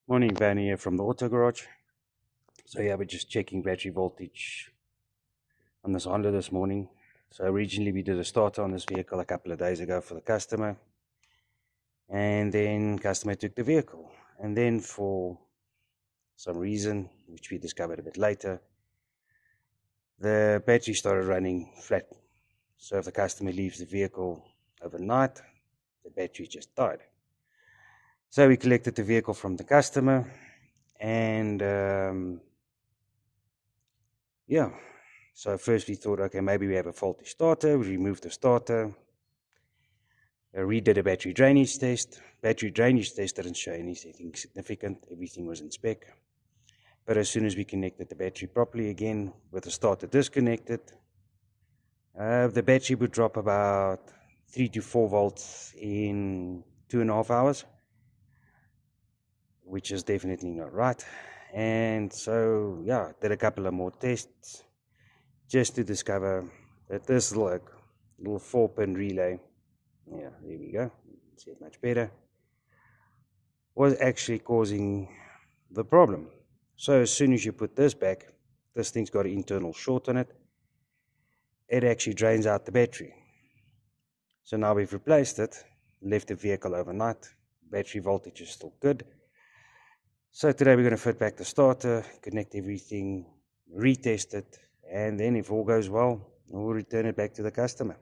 Morning, Van here from the Auto Garage. So yeah, we're just checking battery voltage on this Honda this morning. So originally we did a starter on this vehicle a couple of days ago for the customer, and then customer took the vehicle, and then for some reason, which we discovered a bit later, the battery started running flat. So if the customer leaves the vehicle overnight, the battery just died. So we collected the vehicle from the customer, and yeah, so first we thought, okay, maybe we have a faulty starter. We removed the starter, redid a battery drainage test. Battery drainage test didn't show anything significant. Everything was in spec. But as soon as we connected the battery properly again with the starter disconnected, the battery would drop about 3 to 4 volts in 2.5 hours, which is definitely not right. And so, yeah, did a couple of more tests just to discover that this little 4-pin relay, yeah, there we go, see it much better, was actually causing the problem. So as soon as you put this back, this thing's got an internal short on it. It actually drains out the battery. So now we've replaced it, left the vehicle overnight. Battery voltage is still good. So today we're going to fit back the starter, connect everything, retest it, and then if all goes well, we'll return it back to the customer.